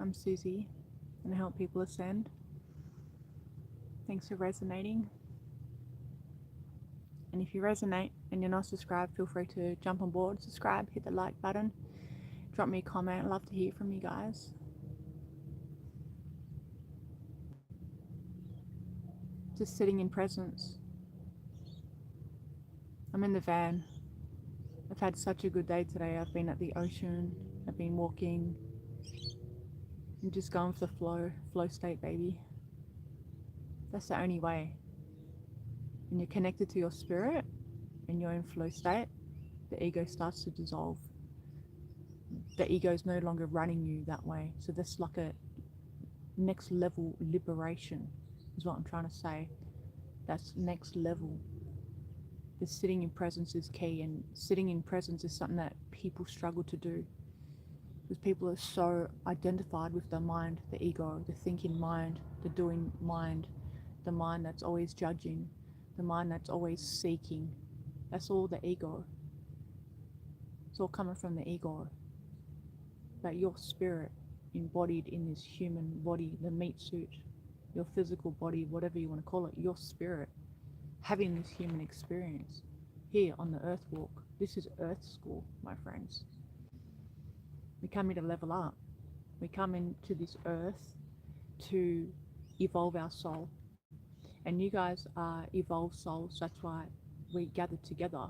I'm Susie, and I help people ascend. Thanks for resonating. And if you resonate and you're not subscribed, feel free to jump on board, subscribe, hit the like button, drop me a comment. I'd love to hear from you guys. Just sitting in presence. I'm in the van. I've had such a good day today. I've been at the ocean, I've been walking, and just going for the flow state, baby. That's the only way. When you're connected to your spirit and you're in flow state, the ego starts to dissolve. The ego is no longer running you that way. So that's like a next level liberation, is what I'm trying to say. That's next level. The sitting in presence is key, and sitting in presence is something that people struggle to do because people are so identified with the mind, the ego, the thinking mind, the doing mind, the mind that's always judging, the mind that's always seeking. That's all the ego. It's all coming from the ego. But your spirit embodied in this human body, the meat suit, your physical body, whatever you want to call it, your spirit, having this human experience here on the earth walk. This is earth school, my friends. We come here to level up. We come into this earth to evolve our soul. And you guys are evolved souls. That's why we gathered together,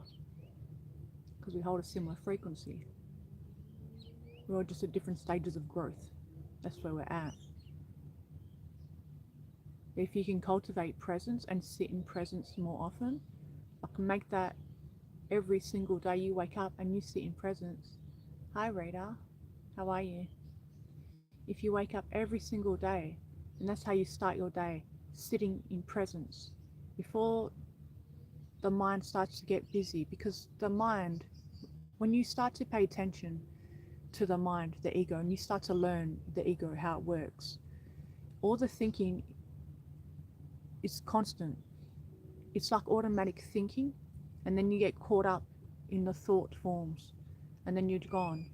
because we hold a similar frequency. We're all just at different stages of growth. That's where we're at. If you can cultivate presence and sit in presence more often, I can make that every single day you wake up and you sit in presence. Hi, Rita. How are you? If you wake up every single day, and that's how you start your day, sitting in presence, before the mind starts to get busy, because the mind, when you start to pay attention to the mind, the ego, and you start to learn the ego, how it works, all the thinking is constant. It's like automatic thinking, and then you get caught up in the thought forms, and then you're gone.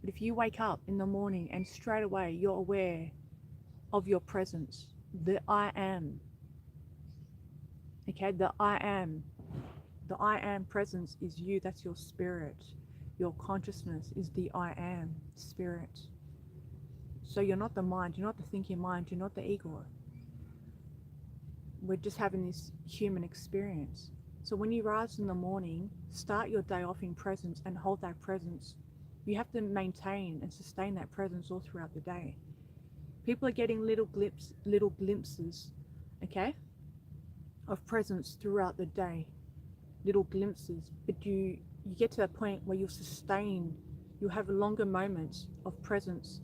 But if you wake up in the morning and straight away you're aware of your presence, the I am, okay, the I am presence is you. That's your spirit. Your consciousness is the I am spirit. So you're not the mind, you're not the thinking mind, you're not the ego. We're just having this human experience. So when you rise in the morning, start your day off in presence and hold that presence. You have to maintain and sustain that presence all throughout the day. People are getting little glimpses, okay, of presence throughout the day, little glimpses. But you get to that point where you'll sustain, you'll have longer moments of presence.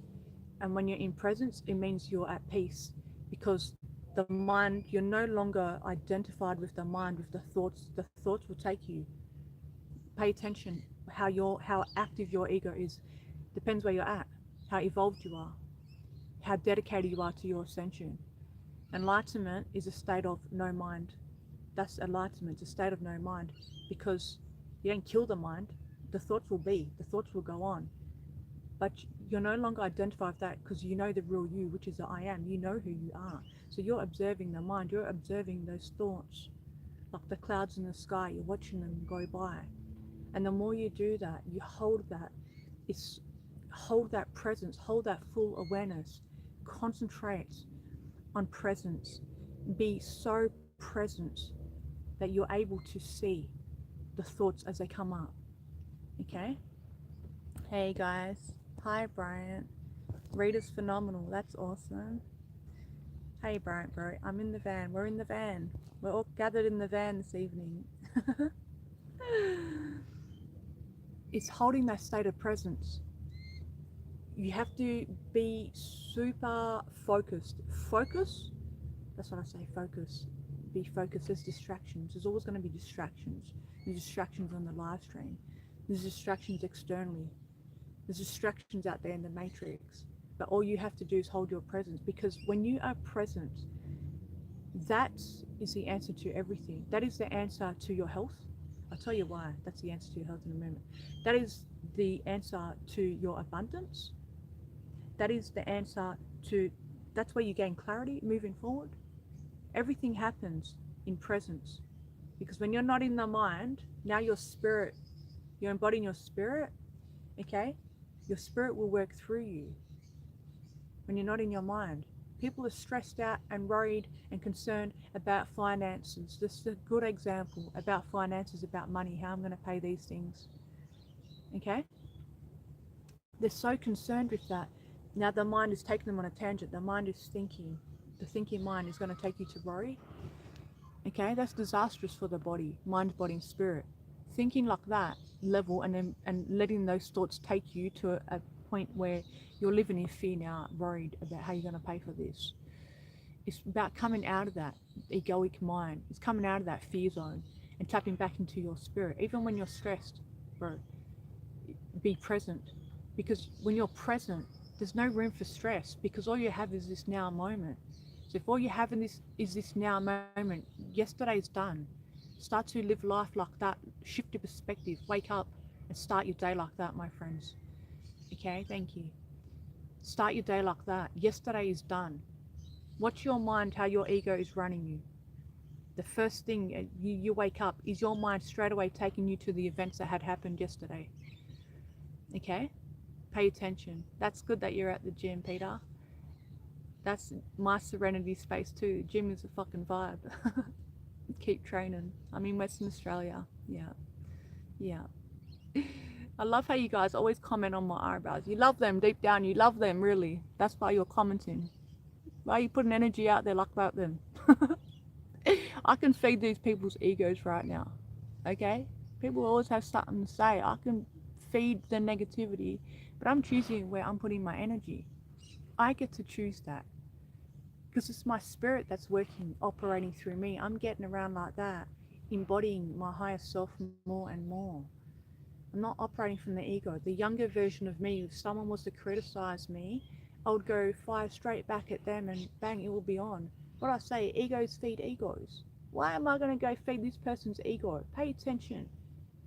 And when you're in presence, it means you're at peace, because the mind, you're no longer identified with the mind, with the thoughts. The thoughts will take you. Pay attention how active your ego is. Depends where you're at, how evolved you are, how dedicated you are to your ascension. Enlightenment is a state of no mind. That's enlightenment, it's a state of no mind, because you don't kill the mind. The thoughts will be, the thoughts will go on, but you're no longer identified with that, because you know the real you, which is the I am. You know who you are. So you're observing the mind, you're observing those thoughts, like the clouds in the sky, you're watching them go by. And the more you do that, you hold that, it's hold that presence, hold that full awareness, concentrate on presence, be so present that you're able to see the thoughts as they come up. Okay? Hey guys. Hi Bryant. Rita's phenomenal. That's awesome. Hey Bryant, bro. I'm in the van. We're in the van. We're all gathered in the van this evening. It's holding that state of presence. You have to be super focused. Focus? That's what I say, focus. Be focused. There's distractions. There's always going to be distractions. There's distractions on the live stream. There's distractions externally. There's distractions out there in the matrix. But all you have to do is hold your presence, because when you are present, that is the answer to everything. That is the answer to your health. I'll tell you why. That's the answer to your health in a moment. That is the answer to your abundance. that is the answer to, that's where you gain clarity moving forward. Everything happens in presence, because when you're not in the mind, now your spirit, you're embodying your spirit, okay? Your spirit will work through you when you're not in your mind. People are stressed out and worried and concerned about finances. This is a good example about finances, about money, how I'm going to pay these things, okay? They're so concerned with that. Now the mind is taking them on a tangent. The mind is thinking. The thinking mind is going to take you to worry. Okay, that's disastrous for the body, mind, body, and spirit. Thinking like that level, and letting those thoughts take you to a point where you're living in fear now, worried about how you're going to pay for this. It's about coming out of that egoic mind. It's coming out of that fear zone and tapping back into your spirit. Even when you're stressed, bro, be present. Because when you're present, there's no room for stress, because all you have is this now moment. So if all you have in this is this now moment, yesterday is done. Start to live life like that. Shift your perspective. Wake up and start your day like that, my friends. Okay, thank you. Start your day like that. Yesterday is done. Watch your mind, how your ego is running you. The first thing you wake up, is your mind straight away taking you to the events that had happened yesterday. Okay? Pay attention. That's good that you're at the gym, Peter. That's my serenity space too. Gym is a fucking vibe. Keep training. I'm in Western Australia. Yeah. I love how you guys always comment on my eyebrows. You love them deep down. You love them, really. That's why you're commenting. Why are you putting energy out there like that then? I can feed these people's egos right now. Okay? People always have something to say. I can feed the negativity, but I'm choosing where I'm putting my energy. I get to choose that, because it's my spirit that's working, operating through me. I'm getting around like that, embodying my higher self more and more. I'm not operating from the ego. The younger version of me, if someone was to criticize me, I would go fire straight back at them and bang, it will be on. What I say, egos feed egos. Why am I going to go feed this person's ego? Pay attention.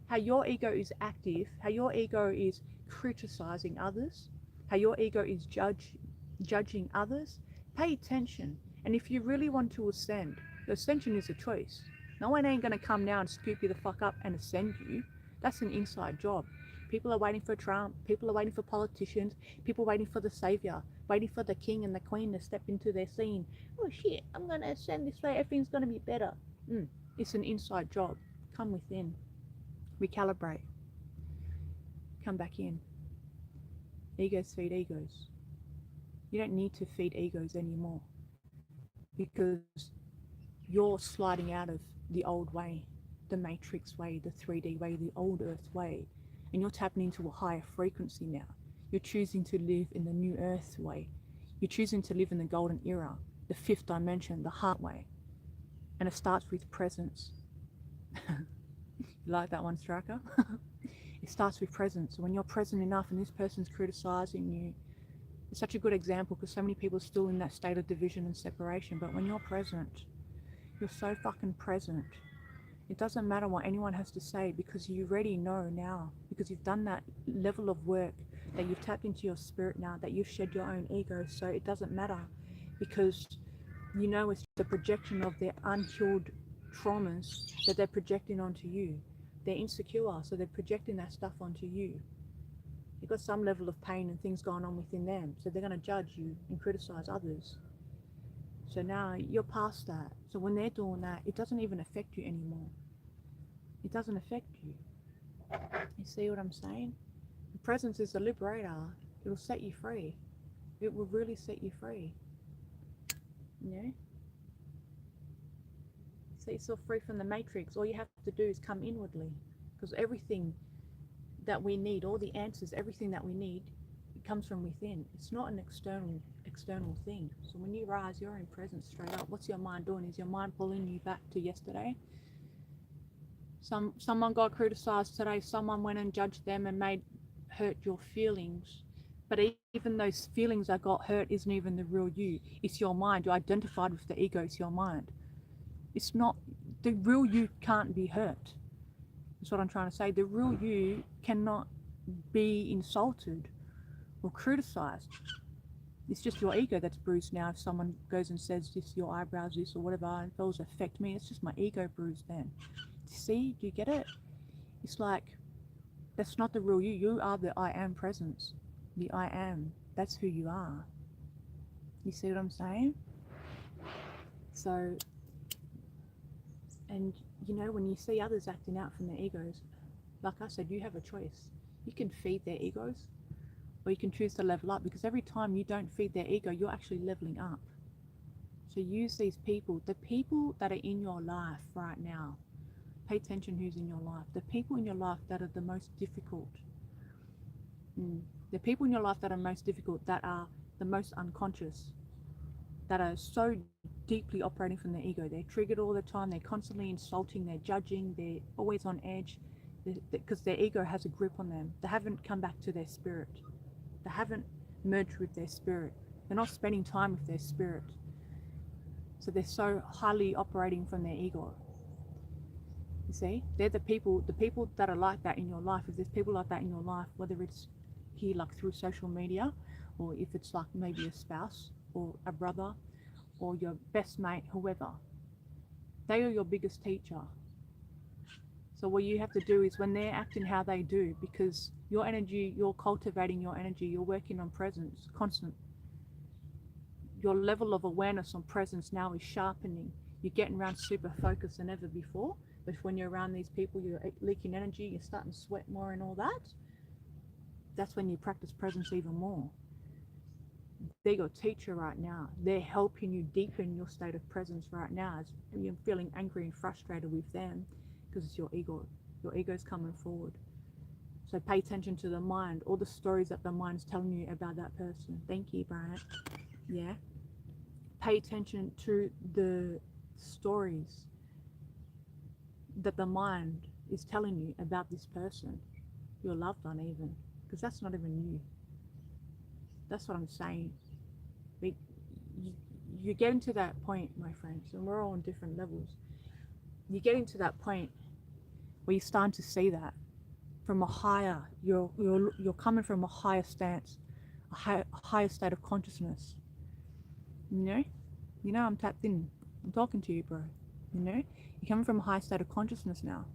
How your ego is active, how your ego is criticizing others, how your ego is judging others. Pay attention. And if you really want to ascend, the ascension is a choice. No one ain't going to come now and scoop you the fuck up and ascend you. That's an inside job. People are waiting for Trump. People are waiting for politicians. People are waiting for the savior, waiting for the king and the queen to step into their scene. Oh shit, I'm going to ascend this way. Everything's going to be better. It's an inside job. Come within. Recalibrate. Come back in. Egos feed egos. You don't need to feed egos anymore, because you're sliding out of the old way, the matrix way, the 3D way, the old earth way, and you're tapping into a higher frequency now. You're choosing to live in the new earth way. You're choosing to live in the golden era, the fifth dimension, the heart way. And it starts with presence. You like that one, Striker? It starts with presence. When you're present enough and this person's criticizing you, it's such a good example, because so many people are still in that state of division and separation. But when you're present, you're so fucking present. It doesn't matter what anyone has to say, because you already know now, because you've done that level of work, that you've tapped into your spirit now, that you've shed your own ego. So it doesn't matter, because you know it's the projection of their unhealed traumas that they're projecting onto you. They're insecure, so they're projecting that stuff onto you. You've got some level of pain and things going on within them, so they're going to judge you and criticize others. So now you're past that. So when they're doing that, it doesn't even affect you anymore. It doesn't affect you. You see what I'm saying? The presence is a liberator. It'll set you free. It will really set you free. You know? Set yourself free from the matrix. All you have to do is come inwardly, because everything that we need, all the answers, everything that we need, it comes from within. It's not an external thing. So when you rise, you're in presence straight up. What's your mind doing? Is your mind pulling you back to yesterday? Someone got criticized today. Someone went and judged them and hurt your feelings. But even those feelings that got hurt isn't even the real you. It's your mind. You're identified with the ego. It's your mind. It's not the real you. Can't be hurt. That's what I'm trying to say. The real you cannot be insulted or criticized. It's just your ego that's bruised now. If someone goes and says this, your eyebrows, this or whatever, and those affect me, it's just my ego bruised then. See, do you get it? It's like, that's not the real you. You are the I am presence. The I am. That's who you are. You see what I'm saying? So, and when you see others acting out from their egos, like I said, you have a choice. You can feed their egos, or you can choose to level up, because every time you don't feed their ego, you're actually leveling up. So use these people, the people that are in your life right now. Pay attention who's in your life. The people in your life that are the most difficult. The people in your life that are most difficult, that are the most unconscious, that are so deeply operating from their ego. They're triggered all the time. They're constantly insulting. They're judging. They're always on edge because their ego has a grip on them. They haven't come back to their spirit. They haven't merged with their spirit. They're not spending time with their spirit. So they're so highly operating from their ego. You see, they're the people that are like that in your life. If there's people like that in your life, whether it's here like through social media, or if it's like maybe a spouse or a brother or your best mate, whoever, they are your biggest teacher. So what you have to do is when they're acting how they do, because your energy, you're cultivating your energy, you're working on presence, constant. Your level of awareness on presence now is sharpening. You're getting around super focused than ever before. But when you're around these people, you're leaking energy, you're starting to sweat more and all that. That's when you practice presence even more. They're your teacher right now. They're helping you deepen your state of presence right now. As you're feeling angry and frustrated with them because it's your ego. Your ego's coming forward. So pay attention to the mind, all the stories that the mind's telling you about that person. Thank you, Brian. Yeah. Pay attention to the stories that the mind is telling you about this person, your loved one even, because that's not even you. That's what I'm saying. You're getting to that point, my friends, and we're all on different levels. You're getting to that point where you're starting to see that from a higher, you're coming from a higher stance, a higher state of consciousness. You know I'm tapped in. I'm talking to you, bro. You're coming from a high state of consciousness now.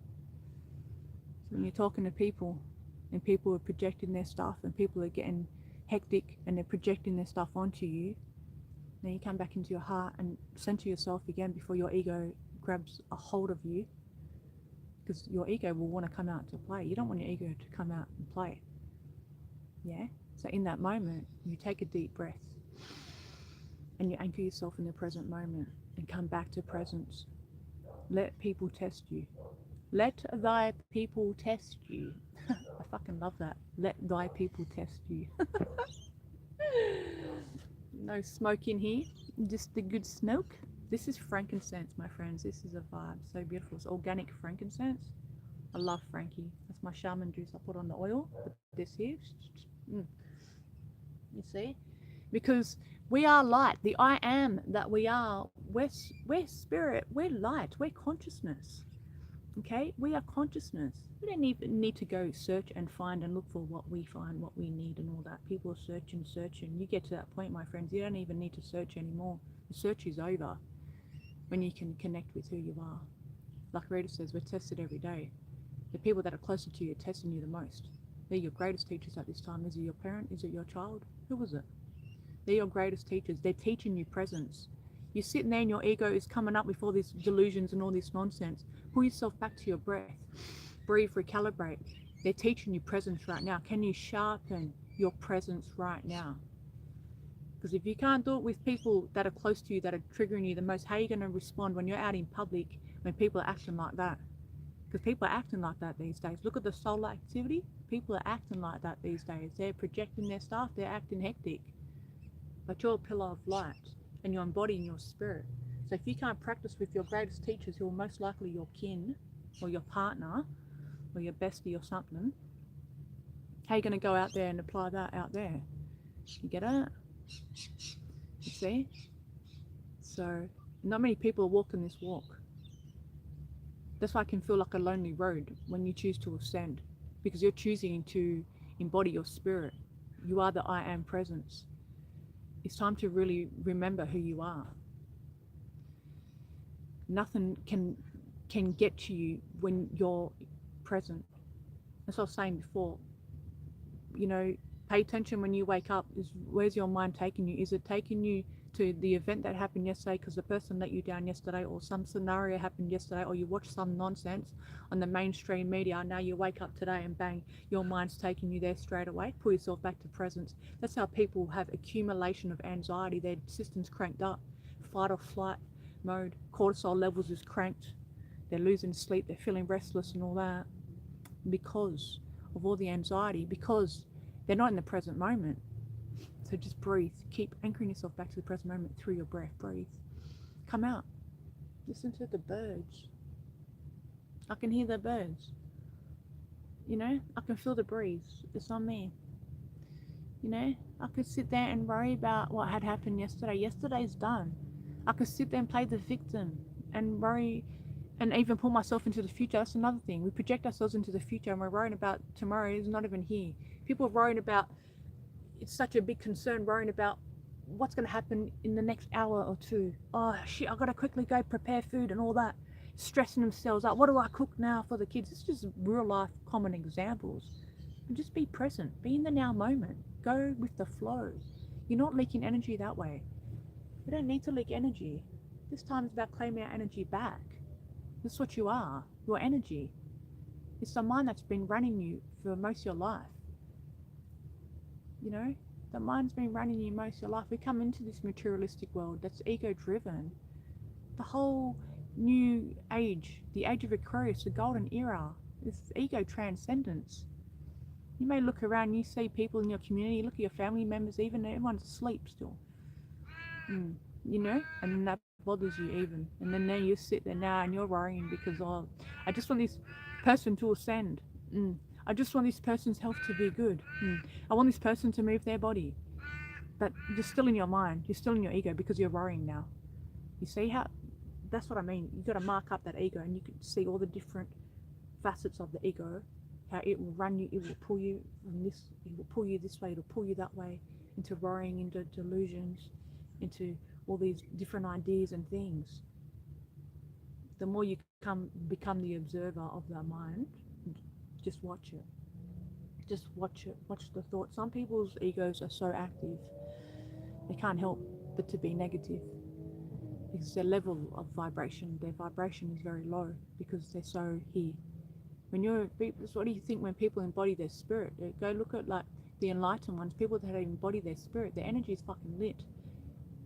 So when you're talking to people, and people are projecting their stuff, and people are getting hectic, and they're projecting their stuff onto you, then you come back into your heart and center yourself again before your ego grabs a hold of you, because your ego will want to come out to play. You don't want your ego to come out and play. Yeah? So in that moment, you take a deep breath and you anchor yourself in the present moment and come back to presence. Let people test you. Let thy people test you. I fucking love that. Let thy people test you. No smoke in here, just the good smoke. This is frankincense, my friends. This is a vibe. So beautiful. It's organic frankincense. I love Frankie. That's my shaman juice. I put on the oil. Put this here. You see? Because we are light. The I am that we are. We're spirit. We're light. We're consciousness. Okay? We are consciousness. We don't even need to go search and find and look for what we find, what we need and all that. People are searching. You get to that point, my friends, you don't even need to search anymore. The search is over when you can connect with who you are. Like Rita says, we're tested every day. The people that are closer to you are testing you the most. They're your greatest teachers at this time. Is it your parent? Is it your child? Who was it? They're your greatest teachers. They're teaching you presence. You're sitting there and your ego is coming up with all these delusions and all this nonsense. Pull yourself back to your breath. Breathe, recalibrate. They're teaching you presence right now. Can you sharpen your presence right now? Because if you can't do it with people that are close to you, that are triggering you the most, how are you going to respond when you're out in public when people are acting like that? Because people are acting like that these days. Look at the solar activity. People are acting like that these days. They're projecting their stuff. They're acting hectic. But you're a pillar of light and you're embodying your spirit. So if you can't practice with your greatest teachers, who are most likely your kin or your partner or your bestie or something, how are you going to go out there and apply that out there? You get it? You see? So not many people are walking this walk. That's why it can feel like a lonely road when you choose to ascend, because you're choosing to embody your spirit. You are the I am presence. It's time to really remember who you are. Nothing can get to you when you're present. As I was saying before, you know, pay attention when you wake up. Is where's your mind taking you? Is it taking you to the event that happened yesterday because the person let you down yesterday, or some scenario happened yesterday, or you watched some nonsense on the mainstream media? Now you wake up today and bang, your mind's taking you there straight away. Pull yourself back to presence. That's how people have accumulation of anxiety. Their system's cranked up, fight or flight mode. Cortisol levels is cranked. They're losing sleep. They're feeling restless and all that because of all the anxiety, because they're not in the present moment. So just breathe. Keep anchoring yourself back to the present moment through your breath. Breathe. Come out. Listen to the birds. I can hear the birds. You know, I can feel the breeze. It's on me. You know, I could sit there and worry about what had happened yesterday. Yesterday's done. I could sit there and play the victim and worry and even pull myself into the future. That's another thing. We project ourselves into the future and we're worrying about tomorrow is not even here. People are worrying about, it's such a big concern, worrying about what's going to happen in the next hour or two. Oh shit, I got to quickly go prepare food and all that. Stressing themselves out. What do I cook now for the kids? It's just real life common examples. And just be present. Be in the now moment. Go with the flow. You're not leaking energy that way. We don't need to leak energy. This time is about claiming our energy back. That's what you are. Your energy. It's the mind that's been running you for most of your life. You know, the mind's been running you most of your life. We come into this materialistic world that's ego driven. The whole new age, the age of Aquarius, the golden era, is ego transcendence. You may look around, you see people in your community, look at your family members, even everyone's asleep still. You know, and that bothers you even. And then there you sit there now and you're worrying because, oh, I just want this person to ascend. I just want this person's health to be good. I want this person to move their body. But you're still in your mind. You're still in your ego because you're worrying now. You see how, that's what I mean. You've got to mark up that ego and you can see all the different facets of the ego, how it will run you, it will pull you from this, it will pull you this way, it'll pull you that way, into worrying, into delusions, into all these different ideas and things. The more you become the observer of the mind, just watch it. Just watch it. Watch the thoughts. Some people's egos are so active, they can't help but to be negative because their level of vibration, their vibration is very low because they're so here. When you're, what do you think when people embody their spirit? Go look at like the enlightened ones, people that embody their spirit, their energy is fucking lit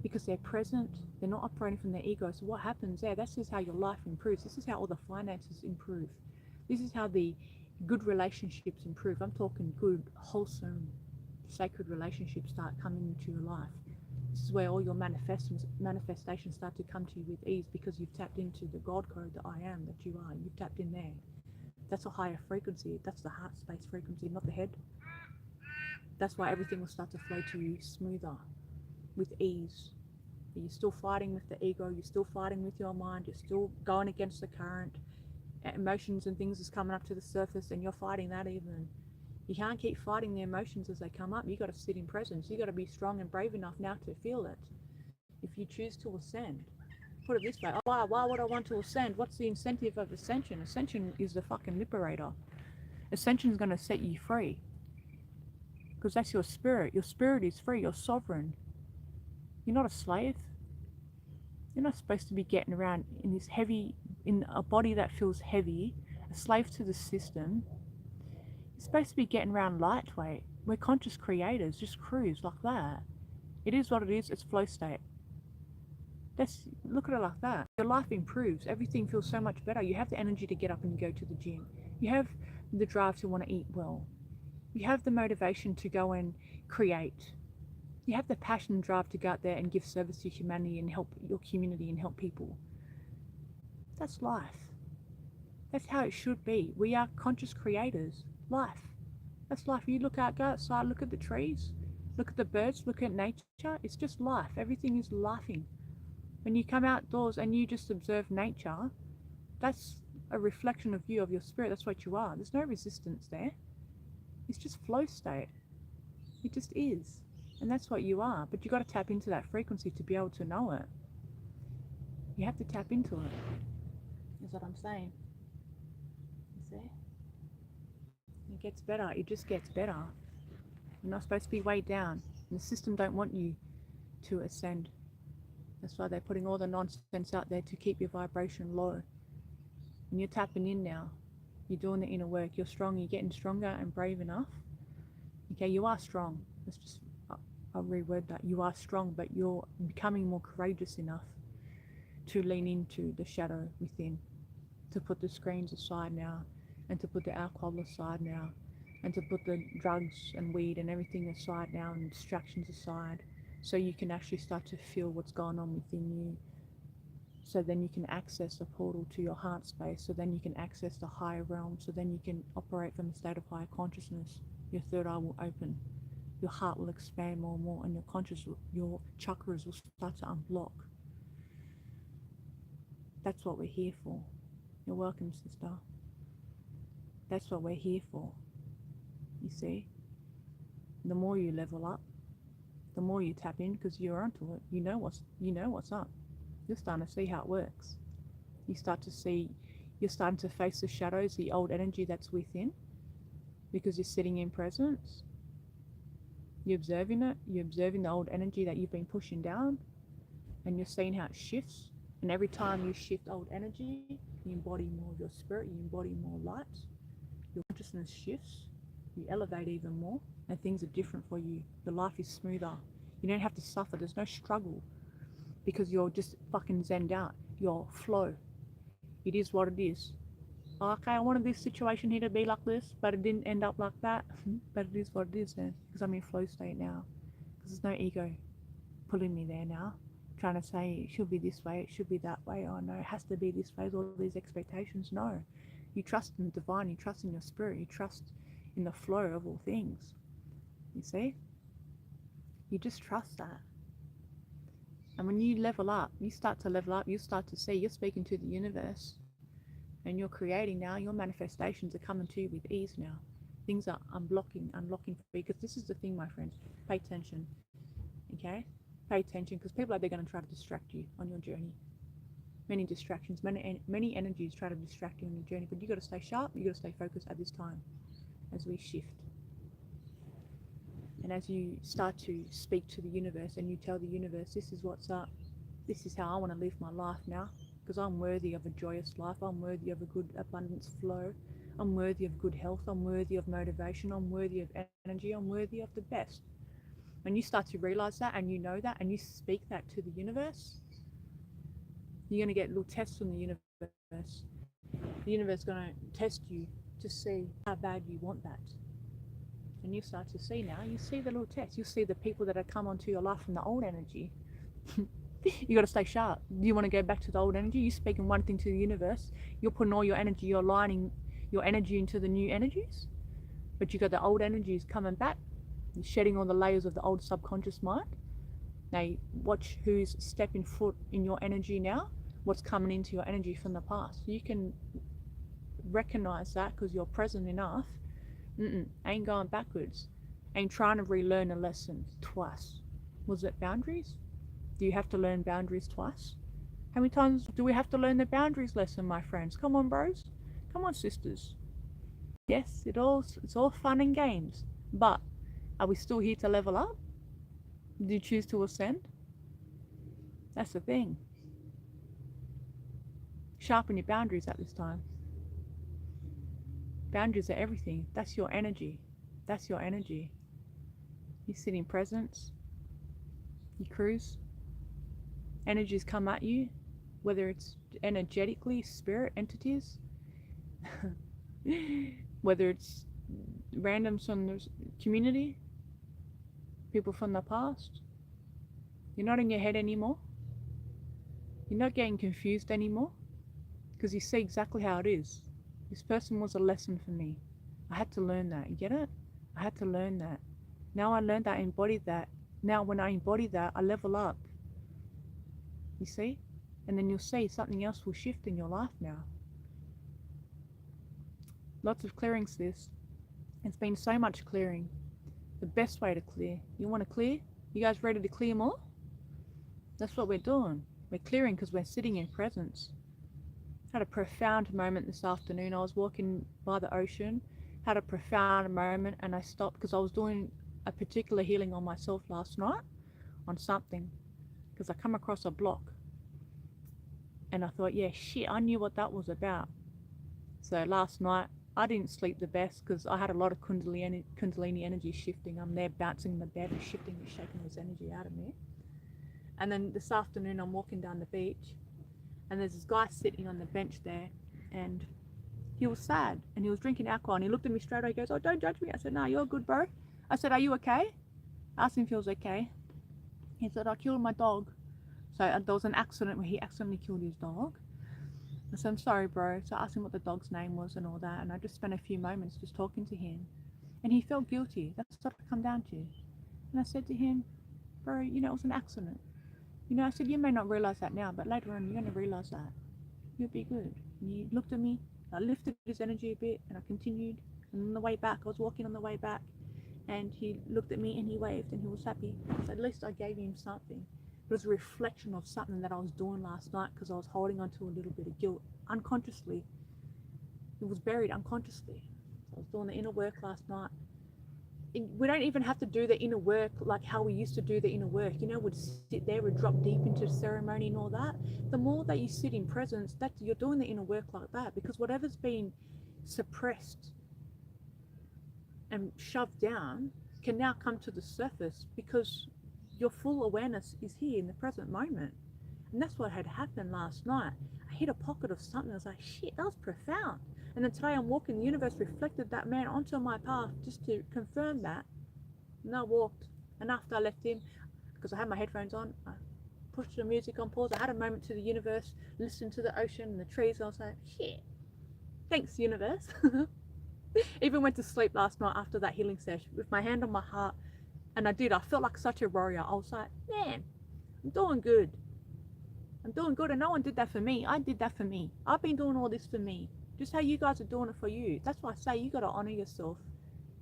because they're present, they're not operating from their ego. So what happens there? This is how your life improves. This is how all the finances improve. This is how the good relationships improve. I'm talking good, wholesome, sacred relationships start coming into your life. This is where all your manifestations start to come to you with ease because you've tapped into the God code, the I am that you are. You've tapped in there. That's a higher frequency. That's the heart space frequency, not the head. That's why everything will start to flow to you smoother, with ease. You're still fighting with the ego. You're still fighting with your mind. You're still going against the current. Emotions and things is coming up to the surface and you're fighting that even. You can't keep fighting the emotions as they come up. You got to sit in presence. You got to be strong and brave enough now to feel it. If you choose to ascend, put it this way, oh, why would I want to ascend? What's the incentive of ascension? Ascension is the fucking liberator. Ascension is going to set you free because that's your spirit. Your spirit is free. You're sovereign. You're not a slave. You're not supposed to be getting around in this heavy, in a body that feels heavy, a slave to the system. You're supposed to be getting around lightweight. We're conscious creators, just cruise like that. It is what it is, it's flow state. Look at it like that. Your life improves, everything feels so much better. You have the energy to get up and go to the gym. You have the drive to want to eat well. You have the motivation to go and create. You have the passion and drive to go out there and give service to humanity and help your community and help people. That's life. That's how it should be. We are conscious creators. Life. That's life. You go outside, look at the trees, look at the birds, look at nature. It's just life. Everything is laughing. When you come outdoors and you just observe nature, that's a reflection of you, of your spirit. That's what you are. There's no resistance there. It's just flow state. It just is. And that's what you are. But you got to tap into that frequency to be able to know it. You have to tap into it, is what I'm saying. You see? It gets better. It just gets better. You're not supposed to be weighed down. And the system don't want you to ascend. That's why they're putting all the nonsense out there to keep your vibration low. And you're tapping in now. You're doing the inner work. You're strong. You're getting stronger and brave enough. Okay, you are strong. Let's just, I'll reword that. You are strong, but you're becoming more courageous enough to lean into the shadow within, to put the screens aside now, and to put the alcohol aside now, and to put the drugs and weed and everything aside now, and distractions aside, so you can actually start to feel what's going on within you. So then you can access the portal to your heart space, so then you can access the higher realm, so then you can operate from a state of higher consciousness. Your third eye will open, your heart will expand more and more, and your chakras will start to unblock. That's what we're here for. You're welcome, sister. That's what we're here for. You see? The more you level up, the more you tap in, because you're onto it. You know what's up. You're starting to see how it works. You're starting to face the shadows, the old energy that's within, because you're sitting in presence. You're observing it. You're observing the old energy that you've been pushing down, and you're seeing how it shifts. And every time you shift old energy, you embody more of your spirit, you embody more light, your consciousness shifts, you elevate even more, and things are different for you. Your life is smoother. You don't have to suffer. There's no struggle, because you're just fucking zenned out. Your flow. It is what it is. Okay, I wanted this situation here to be like this, but it didn't end up like that. But it is what it is then, because I'm in flow state now. Because there's no ego pulling me there now, trying to say it should be this way, it should be that way. Oh no, it has to be this way. All these expectations. No, you trust in the divine. You trust in your spirit. You trust in the flow of all things. You see? You just trust that. And when you level up, you start to level up, you start to see, you're speaking to the universe, and you're creating now, your manifestations are coming to you with ease now. Things are unlocking for you, because this is the thing, my friends. Pay attention, okay? Pay attention, because people are there going to try to distract you on your journey. Many distractions, many energies try to distract you on your journey, but you got to stay sharp, you got to stay focused at this time as we shift. And as you start to speak to the universe and you tell the universe, this is what's up, this is how I want to live my life now, because I'm worthy of a joyous life, I'm worthy of a good abundance flow, I'm worthy of good health, I'm worthy of motivation, I'm worthy of energy, I'm worthy of the best. When you start to realize that, and you know that, and you speak that to the universe, you're going to get little tests from the universe. The universe is going to test you to see how bad you want that. And you start to see now, you see the little tests, you see the people that have come onto your life from the old energy. You got to stay sharp. Do you want to go back to the old energy? You're speaking one thing to the universe, you're putting all your energy, you're aligning your energy into the new energies, but you got the old energies coming back, you're shedding all the layers of the old subconscious mind. Now watch who's stepping foot in your energy now, what's coming into your energy from the past. You can recognize that because you're present enough. Ain't going backwards. Ain't trying to relearn a lesson twice. Was it boundaries? Do you have to learn boundaries twice? How many times do we have to learn the boundaries lesson, my friends? Come on, bros. Come on, sisters. Yes, it's all fun and games. But are we still here to level up? Do you choose to ascend? That's the thing. Sharpen your boundaries at this time. Boundaries are everything. That's your energy. That's your energy. You sit in presence. You cruise. Energies come at you, whether it's energetically, spirit entities, whether it's randoms from the community, people from the past. You're not in your head anymore. You're not getting confused anymore, because you see exactly how it is. This person was a lesson for me. I had to learn that. You get it? I had to learn that. Now I learned that, I embodied that. Now when I embody that, I level up. You see? And then you'll see something else will shift in your life now. Lots of clearing, sis. It's been so much clearing. The best way to clear. You want to clear? You guys ready to clear more? That's what we're doing. We're clearing because we're sitting in presence. Had a profound moment this afternoon. I was walking by the ocean, had a profound moment, and I stopped because I was doing a particular healing on myself last night on something, because I come across a block, and I thought, yeah, shit, I knew what that was about. So last night I didn't sleep the best because I had a lot of Kundalini energy shifting. I'm there bouncing in the bed and shifting and shaking this energy out of me. And then this afternoon I'm walking down the beach, and there's this guy sitting on the bench there, and he was sad, and he was drinking alcohol, and he looked at me straight away. He goes, "Oh, don't judge me." I said, "No, you're good, bro." I said, "Are you okay?" I asked him if he was okay. He said, "I killed my dog." So there was an accident where he accidentally killed his dog. I said, "I'm sorry, bro." So I asked him what the dog's name was and all that, and I just spent a few moments just talking to him, and he felt guilty. That's what I come down to. And I said to him, "Bro, it was an accident. I said, you may not realize that now, but later on you're going to realize that. You'll be good." And he looked at me. I lifted his energy a bit, and I continued. And on the way back, I was walking on the way back, and he looked at me and he waved and he was happy. So at least I gave him something. It was a reflection of something that I was doing last night because I was holding on to a little bit of guilt unconsciously. It was buried unconsciously. So I was doing the inner work last night. We don't even have to do the inner work like how we used to do the inner work. We'd sit there, we'd drop deep into ceremony and all that. The more that you sit in presence, that you're doing the inner work like that, because whatever's been suppressed and shoved down can now come to the surface because your full awareness is here in the present moment. And that's what had happened last night. I hit a pocket of something. I was like, shit, that was profound. And then today I'm walking, the universe reflected that man onto my path just to confirm that. And I walked. And after I left him, because I had my headphones on, I pushed the music on pause. I had a moment to the universe, listened to the ocean and the trees. And I was like, shit, thanks, universe. Even went to sleep last night after that healing session with my hand on my heart. And I felt like such a warrior. I was like, man, I'm doing good. I'm doing good. And no one did that for me. I did that for me. I've been doing all this for me. Just how you guys are doing it for you. That's why I say you got to honor yourself.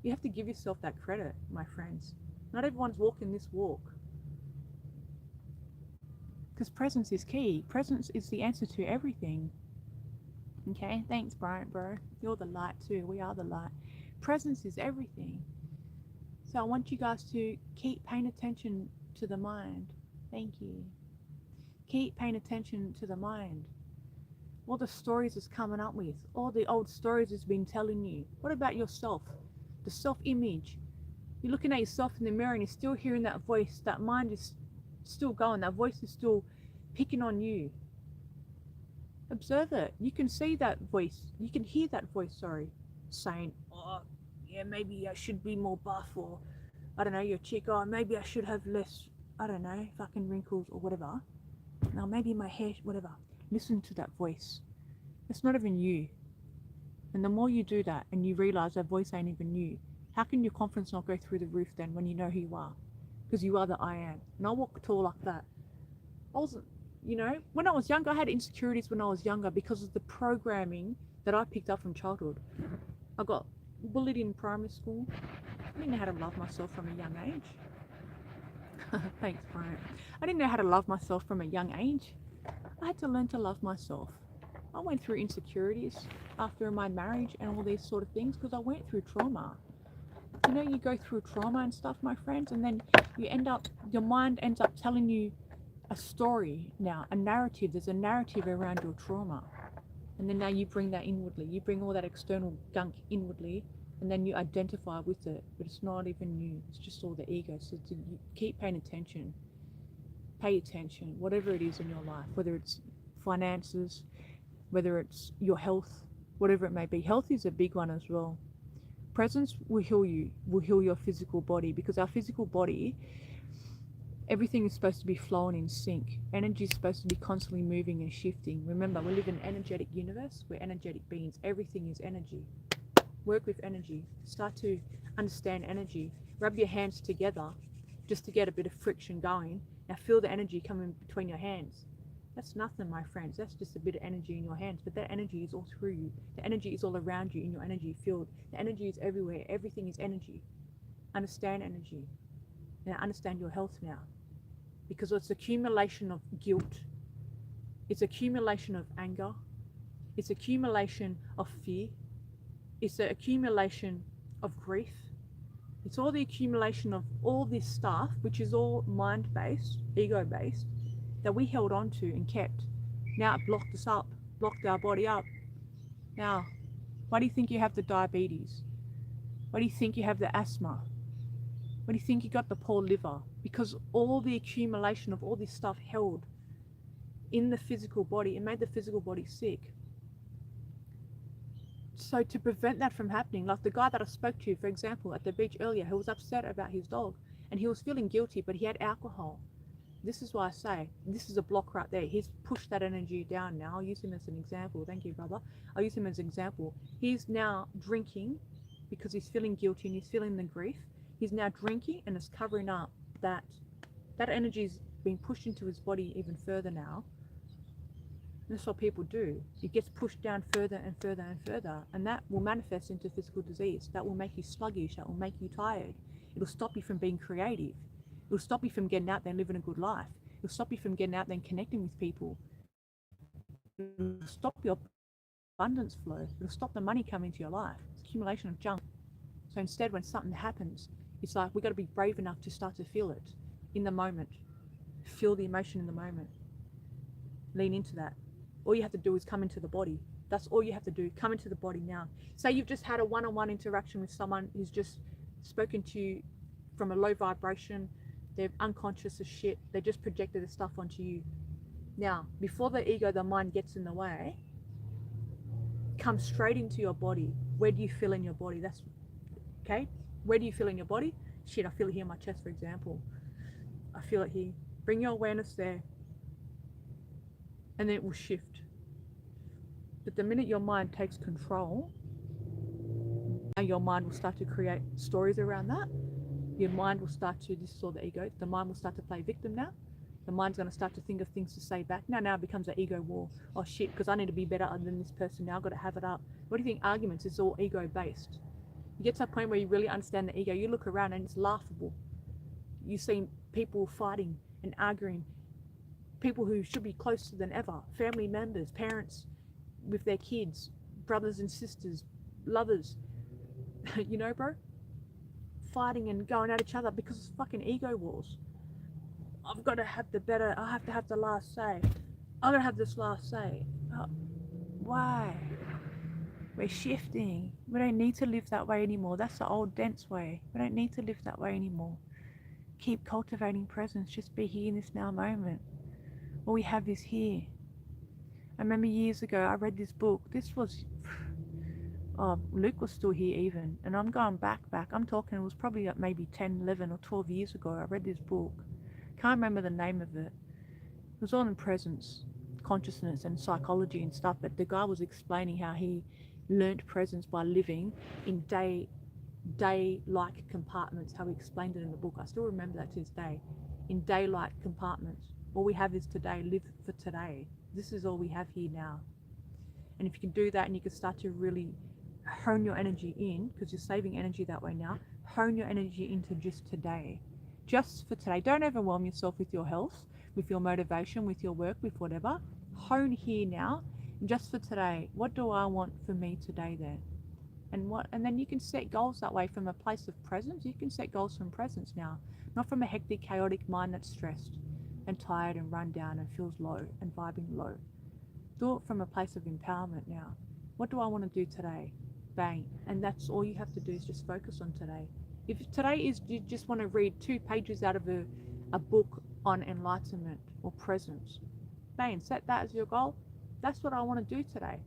You have to give yourself that credit, my friends. Not everyone's walking this walk. Because presence is key. Presence is the answer to everything. Okay, thanks, Bryant, bro. You're the light too. We are the light. Presence is everything. So I want you guys to keep paying attention to the mind. Thank you. Keep paying attention to the mind. All the stories it's coming up with, all the old stories it's been telling you. What about yourself? The self-image. You're looking at yourself in the mirror and you're still hearing that voice. That mind is still going. That voice is still picking on you. Observe it. You can see that voice. You can hear that voice, saying, "Oh, yeah, maybe I should be more buff," or, I don't know, your chick, "Oh, maybe I should have less, I don't know, fucking wrinkles," or whatever. Now, maybe my hair, whatever. Listen to that voice. It's not even you. And the more you do that and you realize that voice ain't even you, how can your confidence not go through the roof then when you know who you are? Because you are the I am. And I walk tall like that. I wasn't, when I was younger, I had insecurities when I was younger because of the programming that I picked up from childhood. I got bullied in primary school. I didn't know how to love myself from a young age. Thanks, Brian. I didn't know how to love myself from a young age. I had to learn to love myself. I went through insecurities after my marriage and all these sort of things because I went through trauma. You go through trauma and stuff, my friends, and then your mind ends up telling you a story now, a narrative. There's a narrative around your trauma. And then now you bring that inwardly. You bring all that external gunk inwardly, and then you identify with it. But it's not even you. It's just all the ego. So you keep paying attention. Pay attention, whatever it is in your life, whether it's finances, whether it's your health, whatever it may be. Health is a big one as well. Presence will heal you, will heal your physical body, because our physical body, everything is supposed to be flowing in sync. Energy is supposed to be constantly moving and shifting. Remember, we live in an energetic universe. We're energetic beings. Everything is energy. Work with energy. Start to understand energy. Rub your hands together just to get a bit of friction going. Now feel the energy coming between your hands. That's nothing, my friends. That's just a bit of energy in your hands. But that energy is all through you. The energy is all around you in your energy field. The energy is everywhere. Everything is energy. understand energy. Now understand your health now. Because it's accumulation of guilt, it's accumulation of anger, it's accumulation of fear, it's the accumulation of grief. It's all the accumulation of all this stuff, which is all mind-based, ego-based, that we held on to and kept. Now it blocked us up, blocked our body up. Now, why do you think you have the diabetes? Why do you think you have the asthma? Why do you think you got the poor liver? Because all the accumulation of all this stuff held in the physical body, it made the physical body sick. So to prevent that from happening, like the guy that I spoke to, for example, at the beach earlier, who was upset about his dog and he was feeling guilty, but he had alcohol. This is why I say this is a block right there. He's pushed that energy down now. I'll use him as an example. Thank you, brother. I'll use him as an example. He's now drinking because he's feeling guilty and he's feeling the grief. He's now drinking and it's covering up that energy's being pushed into his body even further now. And that's what people do. It gets pushed down further and further and further, and that will manifest into physical disease. That will make you sluggish. That will make you tired. It'll stop you from being creative. It'll stop you from getting out there and living a good life. It'll stop you from getting out there and connecting with people. It'll stop your abundance flow. It'll stop the money coming into your life. It's accumulation of junk. So instead, when something happens, it's like we've got to be brave enough to start to feel it in the moment. Feel the emotion in the moment. Lean into that. All you have to do is come into the body. That's all you have to do. Come into the body now. Say you've just had a one-on-one interaction with someone who's just spoken to you from a low vibration. They're unconscious as shit. They just projected the stuff onto you. Now, before the ego, the mind gets in the way, come straight into your body. Where do you feel in your body? That's okay. Where do you feel in your body? Shit, I feel it here in my chest, for example. I feel it here. Bring your awareness there. And then it will shift. But the minute your mind takes control, your mind will start to create stories around that. Your mind will start to, this is all the ego, the mind will start to play victim now. The mind's going to start to think of things to say back. Now it becomes an ego war. Oh shit, because I need to be better than this person now, I've got to have it up. What do you think? Arguments is all ego based. You get to a point where you really understand the ego, you look around and it's laughable. You see people fighting and arguing, people who should be closer than ever, family members, parents with their kids, brothers and sisters, lovers, you know, bro, fighting and going at each other because it's fucking ego wars. I've got to have the better, I have to have the last say. I'm gonna have this last say. Why? We're shifting. We don't need to live that way anymore. That's the old dense way. We don't need to live that way anymore. Keep cultivating presence. Just be here in this now moment. All we have is here. I remember years ago I read this book. This was, Luke was still here even, and I'm going back. I'm talking, it was probably like maybe 10, 11 or 12 years ago I read this book. Can't remember the name of it. It was all in presence, consciousness and psychology and stuff, but the guy was explaining how he learnt presence by living in day-like compartments, how he explained it in the book. I still remember that to this day. In day-like compartments. All we have is today. Live for today. This is all we have here now. And if you can do that and you can start to really hone your energy in, because you're saving energy that way now, hone your energy into just today. Just for today. Don't overwhelm yourself with your health, with your motivation, with your work, with whatever. Hone here now, just for today. What do I want for me today then? And then you can set goals that way from a place of presence. You can set goals from presence now, not from a hectic, chaotic mind that's stressed and tired and run down and feels low and vibing low. Do it from a place of empowerment now. What do I want to do today? Bang. And that's all you have to do is just focus on today. If today is you just want to read 2 pages out of a book on enlightenment or presence, bang, set that as your goal. That's what I want to do today.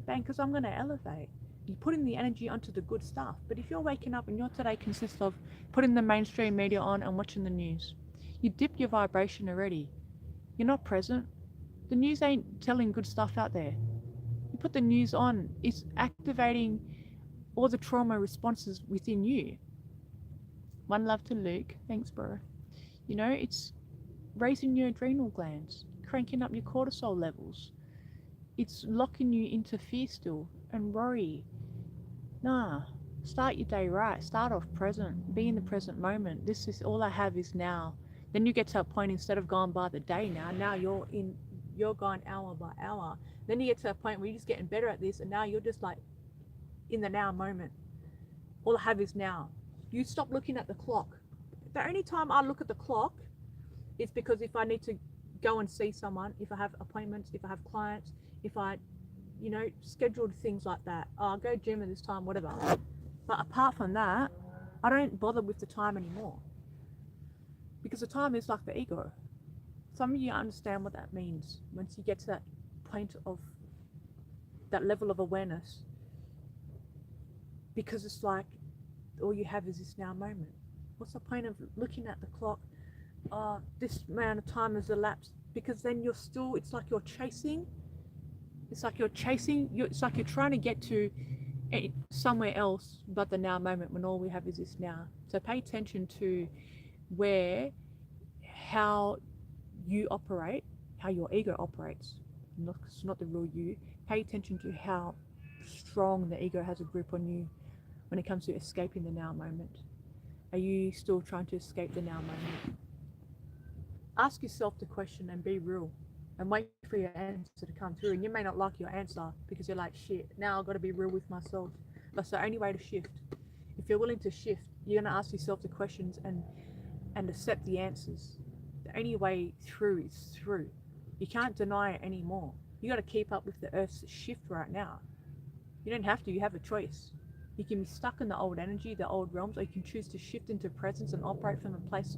Bang, because I'm going to elevate. You put in the energy onto the good stuff. But if you're waking up and your today consists of putting the mainstream media on and watching the news, you dip your vibration already. You're not present. The news ain't telling good stuff out there. You put the news on, it's activating all the trauma responses within you. One love to Luke. Thanks, bro. You know, it's raising your adrenal glands, cranking up your cortisol levels. It's locking you into fear still and worry. Nah, Start your day right. Start off present. Be in the present moment. This is all I have is now. Then you get to a point, instead of going by the day now you're going hour by hour. Then you get to a point where you're just getting better at this, and now you're just like in the now moment. All I have is now. You stop looking at the clock. The only time I look at the clock is because if I need to go and see someone, if I have appointments, if I have clients, if I, scheduled things like that. Oh, I'll go gym at this time, whatever. But apart from that, I don't bother with the time anymore. Because the time is like the ego. Some of you understand what that means once you get to that point of that level of awareness. Because it's like all you have is this now moment. What's the point of looking at the clock? Oh, this amount of time has elapsed. Because then it's like you're chasing. It's like you're trying to get to somewhere else but the now moment, when all we have is this now. So pay attention to how you operate, how your ego operates. It's not the real you. Pay attention to how strong the ego has a grip on you when it comes to escaping the now moment. Are you still trying to escape the now moment? Ask yourself the question and be real, and wait for your answer to come through. And you may not like your answer because you're like, shit, now I've got to be real with myself. That's the only way to shift. If you're willing to shift, you're going to ask yourself the questions and accept the answers. The only way through is through. You can't deny it anymore. You got to keep up with the earth's shift right now. You don't have to. You have a choice. You can be stuck in the old energy, the old realms, or you can choose to shift into presence and operate from a place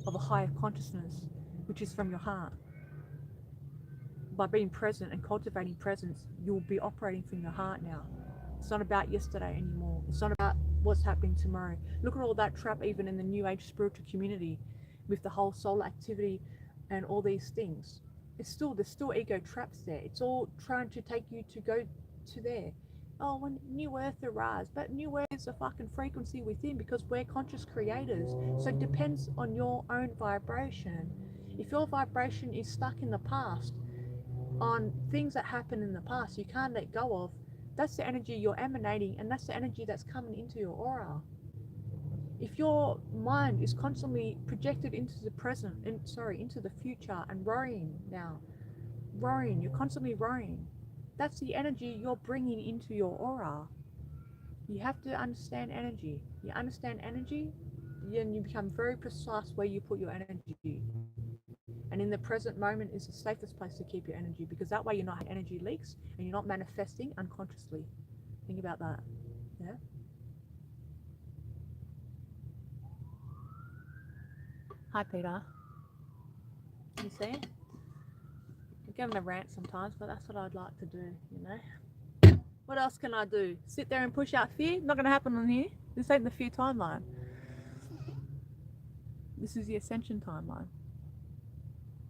of a higher consciousness, which is from your heart. By being present and cultivating presence, you'll be operating from your heart now. It's not about yesterday anymore. It's not about what's happening tomorrow. Look at all that trap even in the New Age spiritual community with the whole solar activity and all these things. There's still ego traps there. It's all trying to take you to go to there. Oh, when New Earth arrives, but New Earth is a fucking frequency within, because we're conscious creators. So it depends on your own vibration. If your vibration is stuck in the past, on things that happened in the past you can't let go of, that's the energy you're emanating, and that's the energy that's coming into your aura. If your mind is constantly projected into the into the future and you're constantly worrying, that's the energy you're bringing into your aura. You have to understand energy. You understand energy, then you become very precise where you put your energy. And in the present moment is the safest place to keep your energy, because that way you're not having energy leaks and you're not manifesting unconsciously. Think about that. Yeah. Hi, Peter. You see? I get on a rant sometimes, but that's what I'd like to do, What else can I do? Sit there and push out fear? Not going to happen on here. This ain't the fear timeline. This is the ascension timeline.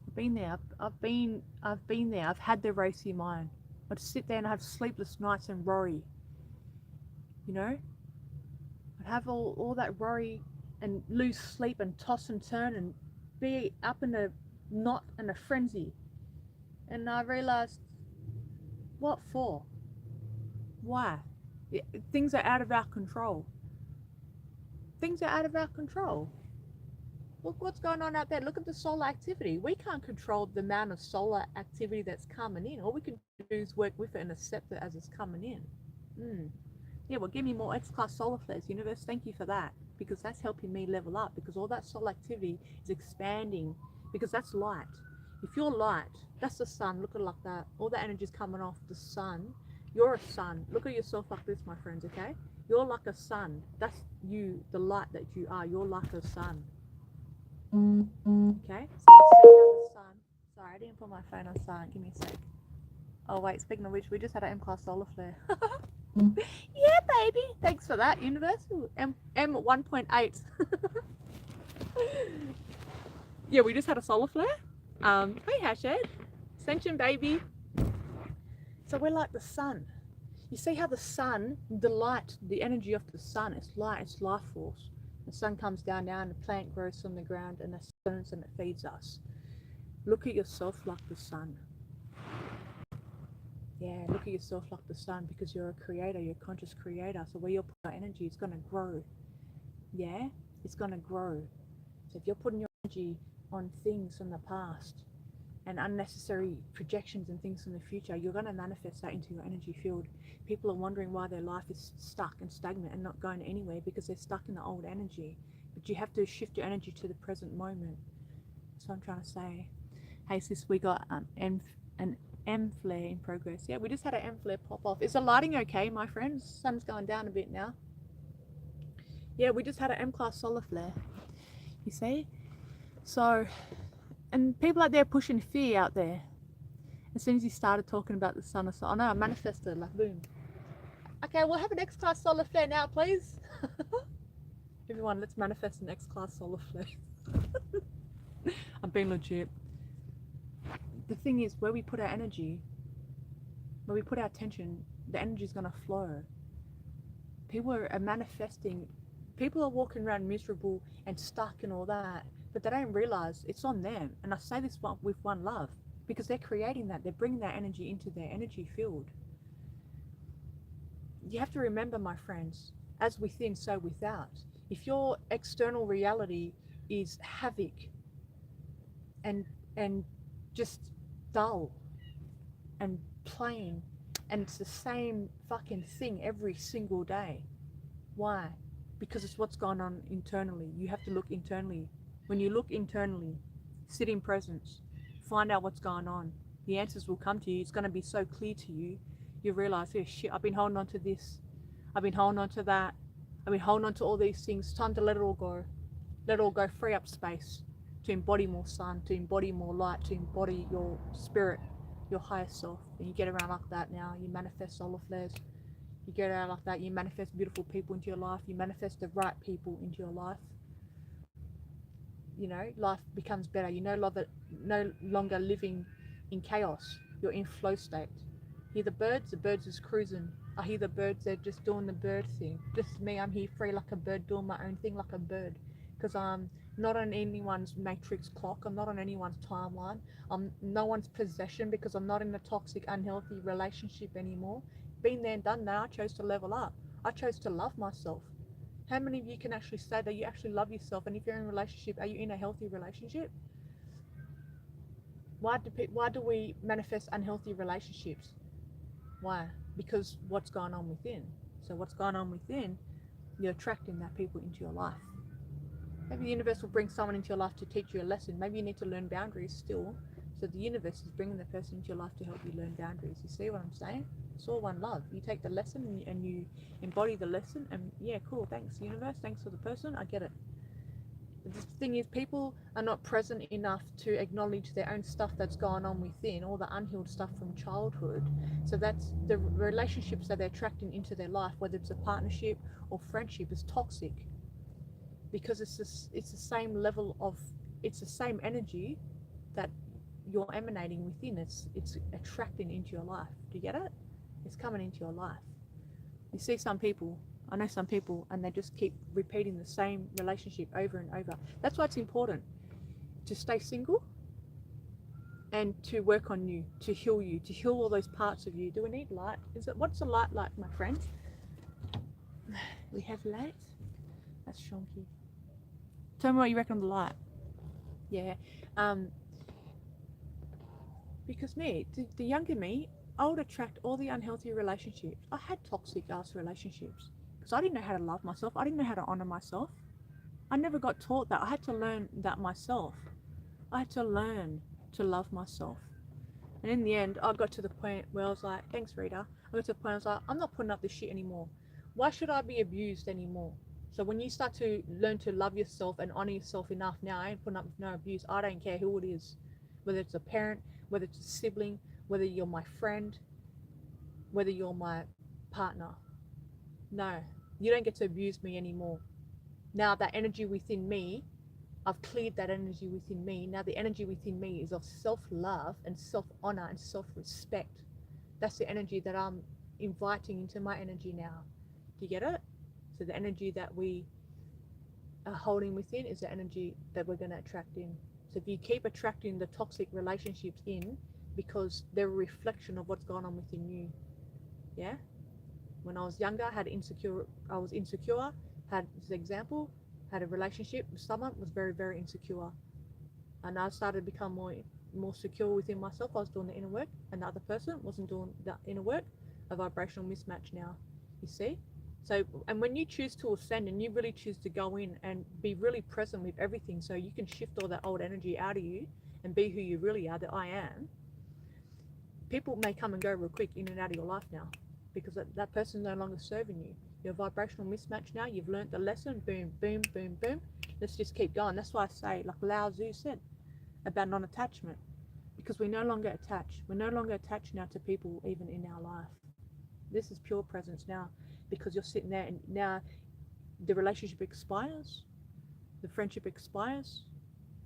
I've been there. I've been there. I've had the racy mind. I'd sit there and have sleepless nights and worry. I'd have all that worry and lose sleep and toss and turn and be up in a knot and a frenzy. And I realized, what for? Why? Things are out of our control. Things are out of our control. Look what's going on out there. Look at the solar activity. We can't control the amount of solar activity that's coming in. All we can do is work with it and accept it as it's coming in. Yeah, well, give me more X-class solar flares, universe. Thank you for that, because that's helping me level up, because all that solar activity is expanding, because that's light. If you're light, that's the sun. Look at it like that. All the energy is coming off the sun. You're a sun. Look at yourself like this, my friends, okay? You're like a sun. That's you, the light that you are. You're like a sun. Okay? So you see how the sun... Sorry, I didn't put my phone on silent. Give me a sec. Oh, wait, speaking of which, we just had an M-class solar flare. Yeah, baby. Thanks for that, universe. M 1.8. Yeah, we just had a solar flare. Hey, Hashed. Ascension, baby. So we're like the sun. You see how the sun, the light, the energy of the sun, it's light, it's life force. The sun comes down now and the plant grows from the ground and it burns and it feeds us. Look at yourself like the sun. Yeah, look at yourself like the sun, because you're a creator, you're a conscious creator. So where you put your energy, it's going to grow. Yeah, it's going to grow. So if you're putting your energy on things from the past and unnecessary projections and things from the future, you're going to manifest that into your energy field. People are wondering why their life is stuck and stagnant and not going anywhere, because they're stuck in the old energy. But you have to shift your energy to the present moment. That's what I'm trying to say. Hey sis, we got an M flare in progress. Yeah, we just had an M flare pop off. Is the lighting okay, my friends? Sun's going down a bit now. Yeah, we just had an M class solar flare. You see? So, and people out there pushing fear out there. As soon as you started talking about the sun, I know I manifested, like boom. Okay, we'll have an X class solar flare now, please. Everyone, let's manifest an X class solar flare. I'm being legit. The thing is, where we put our energy, where we put our attention, the energy is going to flow. People are manifesting, people are walking around miserable and stuck and all that, but they don't realize it's on them. And I say this with one love, because they're creating that, they're bringing that energy into their energy field. You have to remember, my friends, as within, so without. If your external reality is havoc and just dull and plain, and it's the same fucking thing every single day, why? Because it's what's going on internally. You have to look internally. When you look internally, sit in presence, find out what's going on. The answers will come to you. It's going to be so clear to you. You realize, oh shit, I've been holding on to this. I've been holding on to that. I've been holding on to all these things. Time to let it all go. Let it all go. Free up space to embody more sun, to embody more light, to embody your spirit, your higher self. And you get around like that now. You manifest solar flares. You get around like that. You manifest beautiful people into your life. You manifest the right people into your life. You know, life becomes better. You're no longer living in chaos. You're in flow state. Hear the birds is cruising. I hear the birds, they're just doing the bird thing. Just me, I'm here free like a bird, doing my own thing like a bird. Because I'm not on anyone's matrix clock. I'm not on anyone's timeline. I'm no one's possession, because I'm not in a toxic, unhealthy relationship anymore. Been there and done that. I chose to level up. I chose to love myself. How many of you can actually say that you actually love yourself? And if you're in a relationship, are you in a healthy relationship? Why do we manifest unhealthy relationships? Why? Because what's going on within. So what's going on within, you're attracting that people into your life. Maybe the universe will bring someone into your life to teach you a lesson. Maybe you need to learn boundaries still. So the universe is bringing the person into your life to help you learn boundaries. You see what I'm saying? It's all one love. You take the lesson and you embody the lesson, and yeah, cool, thanks universe, thanks for the person, I get it. But the thing is, people are not present enough to acknowledge their own stuff that's going on within, all the unhealed stuff from childhood. So that's the relationships that they're attracting into their life, whether it's a partnership or friendship, is toxic, because it's the same level of, it's the same energy that you're emanating within. It's attracting into your life. Do you get it? It's coming into your life. You see some people, I know some people, and they just keep repeating the same relationship over and over. That's why it's important to stay single and to work on you, to heal all those parts of you. Do we need light? What's the light like, my friends? We have light. That's shonky. Tell me what you reckon of the light. Yeah. Because me, the younger me, I would attract all the unhealthy relationships. I had toxic ass relationships because I didn't know how to love myself. I didn't know how to honor myself. I never got taught that. I had to learn that myself. I had to learn to love myself. And in the end, I got to the point where I was like, thanks, Rita. I got to the point where I was like, I'm not putting up this shit anymore. Why should I be abused anymore? So when you start to learn to love yourself and honor yourself enough, now I ain't putting up with no abuse. I don't care who it is, whether it's a parent, whether it's a sibling, whether you're my friend, whether you're my partner. No, you don't get to abuse me anymore. Now that energy within me, I've cleared that energy within me. Now the energy within me is of self-love and self-honor and self-respect. That's the energy that I'm inviting into my energy now. Do you get it? So the energy that we are holding within is the energy that we're going to attract in. So if you keep attracting the toxic relationships in, because they're a reflection of what's going on within you. Yeah. When I was younger, I was insecure, had this example, had a relationship with someone, was very, very insecure. And I started to become more secure within myself. I was doing the inner work, and the other person wasn't doing the inner work. A vibrational mismatch now. You see? So, and when you choose to ascend and you really choose to go in and be really present with everything, so you can shift all that old energy out of you and be who you really are, the I am, people may come and go real quick in and out of your life now, because that person's no longer serving you. Your vibrational mismatch now, you've learned the lesson, boom, boom, boom, boom. Let's just keep going. That's why I say, like Lao Tzu said about non-attachment, because we no longer attach. We're no longer attached now to people even in our life. This is pure presence now, because you're sitting there and now the relationship expires, the friendship expires.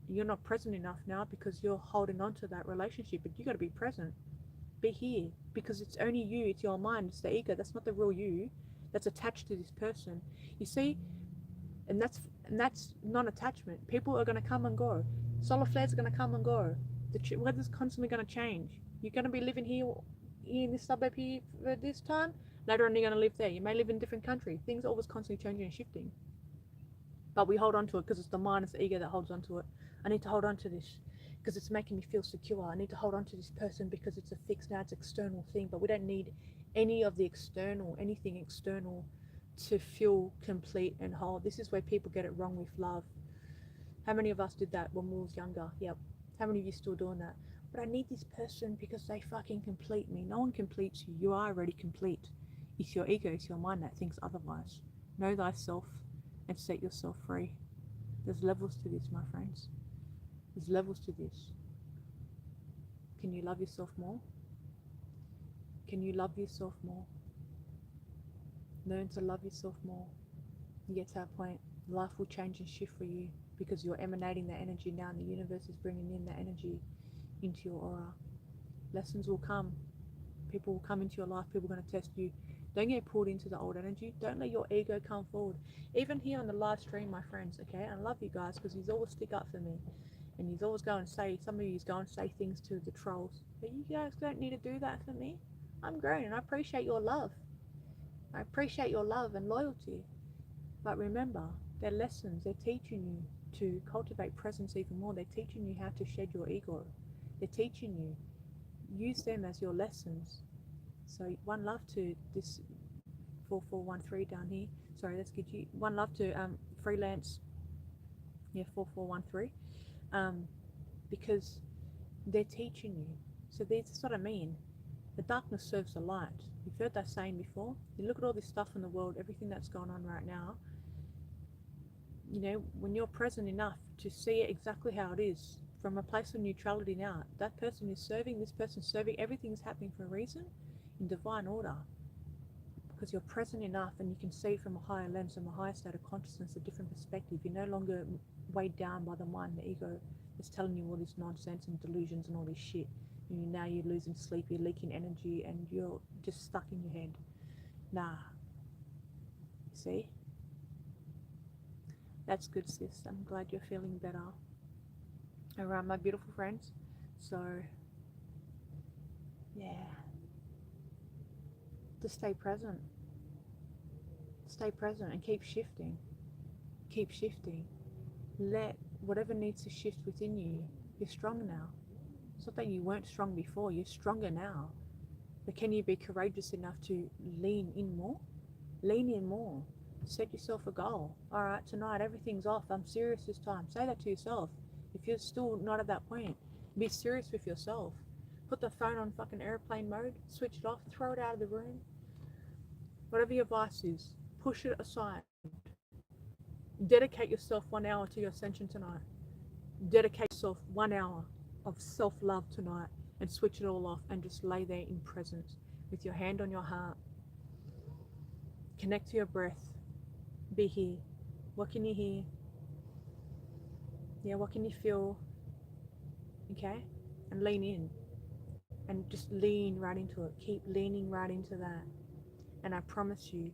You're not present enough now because you're holding on to that relationship, but you got to be present. Be here, because it's only you, it's your mind, it's the ego. That's not the real you that's attached to this person. You see, and that's non-attachment. People are going to come and go. Solar flares are going to come and go. The weather's constantly going to change. You're going to be living here in this suburb here for this time. Later on, you're going to live there. You may live in a different country. Things are always constantly changing and shifting. But we hold on to it because it's the mind, it's the ego that holds on to it. I need to hold on to this because it's making me feel secure. I need to hold on to this person because it's a fixed now, it's an external thing. But we don't need any of the anything external to feel complete and whole. This is where people get it wrong with love. How many of us did that when we was younger? Yep. How many of you still doing that? But I need this person because they fucking complete me. No one completes you. You are already complete. It's your ego, it's your mind that thinks otherwise. Know thyself and set yourself free. There's levels to this, my friends. There's levels to this. Can you love yourself more? Can you love yourself more? Learn to love yourself more. You get to that point, life will change and shift for you because you're emanating that energy now, and the universe is bringing in that energy into your aura. Lessons will come. People will come into your life. People are going to test you. Don't get pulled into the old energy. Don't let your ego come forward. Even here on the live stream, my friends, okay? I love you guys because you always stick up for me. And you always go and say, some of you go and say things to the trolls. But you guys don't need to do that for me. I'm grown and I appreciate your love. I appreciate your love and loyalty. But remember, they're lessons. They're teaching you to cultivate presence even more. They're teaching you how to shed your ego. They're teaching you. Use them as your lessons. So one love to this 4413 down here. Sorry, let's get you. One love to freelance. Yeah, 4413. Because they're teaching you. So that's what I mean. The darkness serves the light. You've heard that saying before. You look at all this stuff in the world, everything that's going on right now. You know, when you're present enough to see it exactly how it is, from a place of neutrality now, that person is serving, this person's serving, everything's happening for a reason, in divine order. Because you're present enough and you can see from a higher lens, from a higher state of consciousness, a different perspective. You're no longer weighed down by the mind, the ego that's telling you all this nonsense and delusions and all this shit. And now you're losing sleep, you're leaking energy, and you're just stuck in your head. Nah. See? That's good, sis. I'm glad you're feeling better. Alright, my beautiful friends. So, yeah. Just stay present. Stay present and keep shifting. Keep shifting. Let whatever needs to shift within you. You're strong now. It's not that you weren't strong before, you're stronger now. But can you be courageous enough to lean in more? Lean in more. Set yourself a goal. Alright, tonight everything's off. I'm serious this time. Say that to yourself. If you're still not at that point, be serious with yourself. Put the phone on fucking airplane mode, switch it off, throw it out of the room. Whatever your vice is, push it aside. Dedicate yourself 1 hour to your ascension tonight. Dedicate yourself 1 hour of self-love tonight and switch it all off and just lay there in presence with your hand on your heart. Connect to your breath. Be here. What can you hear? Yeah, what can you feel? Okay? And lean in. And just lean right into it. Keep leaning right into that. And I promise you,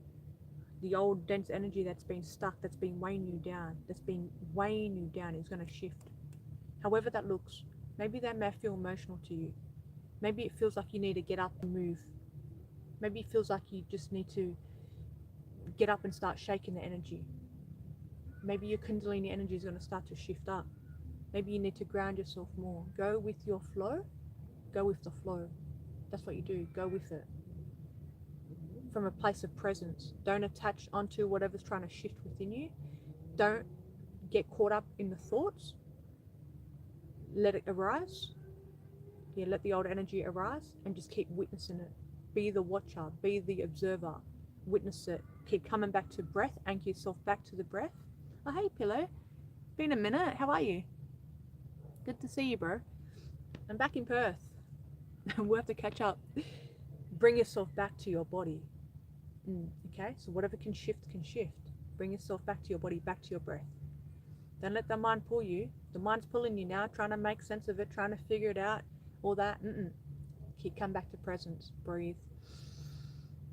the old dense energy that's been stuck, that's been weighing you down, is going to shift. However that looks. Maybe that may feel emotional to you. Maybe it feels like you need to get up and move. Maybe it feels like you just need to get up and start shaking the energy. Maybe your Kundalini energy is going to start to shift up. Maybe you need to ground yourself more. Go with your flow. Go with the flow. That's what you do. Go with it. From a place of presence. Don't attach onto whatever's trying to shift within you. Don't get caught up in the thoughts. Let it arise. Yeah, let the old energy arise and just keep witnessing it. Be the watcher. Be the observer. Witness it. Keep coming back to breath. Anchor yourself back to the breath. Oh, hey, Pillow. Been a minute. How are you? Good to see you, bro. I'm back in Perth. We'll have to catch up. Bring yourself back to your body. Okay? So whatever can shift, can shift. Bring yourself back to your body, back to your breath. Don't let the mind pull you. The mind's pulling you now, trying to make sense of it, trying to figure it out, all that. Keep come back to presence. Breathe.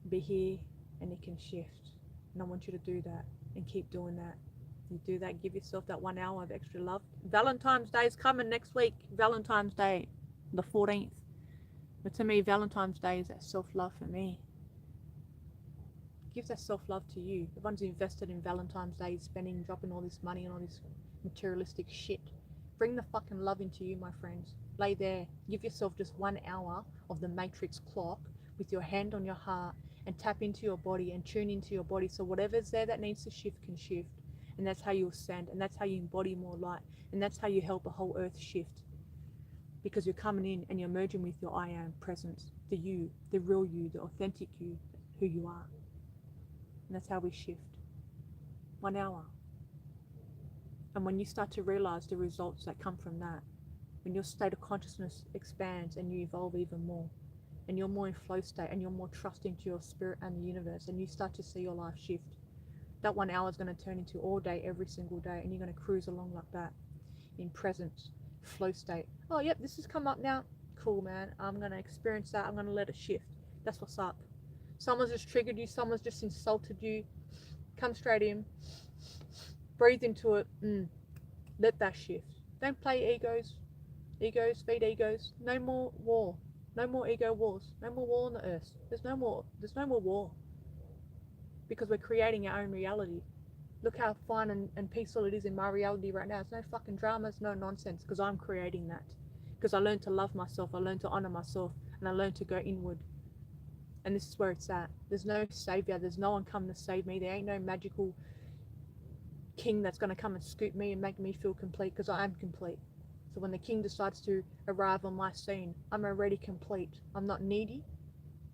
Be here, and it can shift. And I want you to do that and keep doing that. You do that, give yourself that 1 hour of extra love. Valentine's Day is coming next week. Valentine's Day, the 14th. But to me, Valentine's Day is that self-love for me. Give that self-love to you. Everyone's invested in Valentine's Day, spending, dropping all this money and all this materialistic shit. Bring the fucking love into you, my friends. Lay there. Give yourself just 1 hour of the matrix clock with your hand on your heart and tap into your body and tune into your body. So whatever's there that needs to shift can shift. And that's how you ascend. And that's how you embody more light. And that's how you help a whole earth shift. Because you're coming in and you're merging with your I am presence. The you, the real you, the authentic you, who you are. And that's how we shift. 1 hour. And when you start to realize the results that come from that, when your state of consciousness expands and you evolve even more, and you're more in flow state and you're more trusting to your spirit and the universe, and you start to see your life shift, that 1 hour is going to turn into all day, every single day, and you're going to cruise along like that in presence, flow state. Oh, yep, this has come up now. Cool, man. I'm going to experience that. I'm going to let it shift. That's what's up. Someone's just triggered you. Someone's just insulted you. Come straight in. Breathe into it. Let that shift. Don't play egos. Egos feed egos. No more war. No more ego wars. No more war on the earth. There's no more war. Because we're creating our own reality. Look how fun and peaceful it is in my reality right now. There's no fucking dramas, no nonsense, because I'm creating that. Because I learned to love myself, I learned to honor myself, and I learned to go inward. And this is where it's at. There's no savior. There's no one coming to save me. There ain't no magical king that's going to come and scoop me and make me feel complete, because I am complete. So when the king decides to arrive on my scene, I'm already complete. I'm not needy.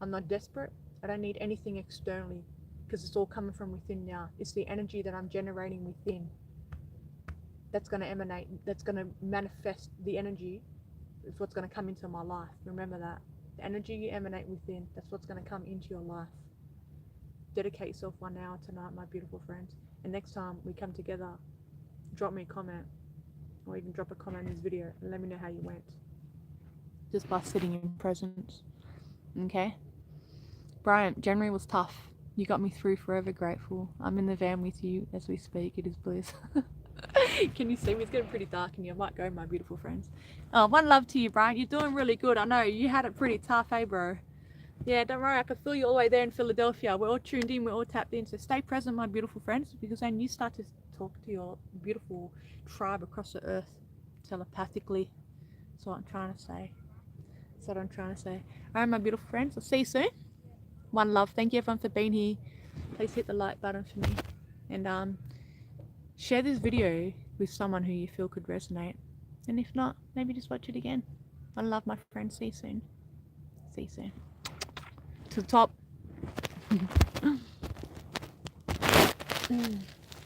I'm not desperate. I don't need anything externally, because it's all coming from within now. It's the energy that I'm generating within that's going to emanate, that's going to manifest. The energy is what's going to come into my life. Remember that. The energy you emanate within, that's what's going to come into your life. Dedicate yourself 1 hour tonight, my beautiful friends. And next time we come together, drop me a comment, or even drop a comment in this video and let me know how you went. Just by sitting in presence. Okay? Brian, January was tough. You got me through. Forever grateful. I'm in the van with you as we speak. It is bliss. Can you see me? It's getting pretty dark in here. I might go, my beautiful friends. Oh, one love to you, Brian. You're doing really good. I know you had it pretty tough, eh, bro? Yeah, don't worry. I can feel you all the way there in Philadelphia. We're all tuned in. We're all tapped in. So stay present, my beautiful friends, because then you start to talk to your beautiful tribe across the earth telepathically. That's what I'm trying to say. All right, my beautiful friends. I'll see you soon. One love. Thank you, everyone, for being here. Please hit the like button for me. And share this video with someone who you feel could resonate. And if not, maybe just watch it again. One love, my friends. See you soon. To the top.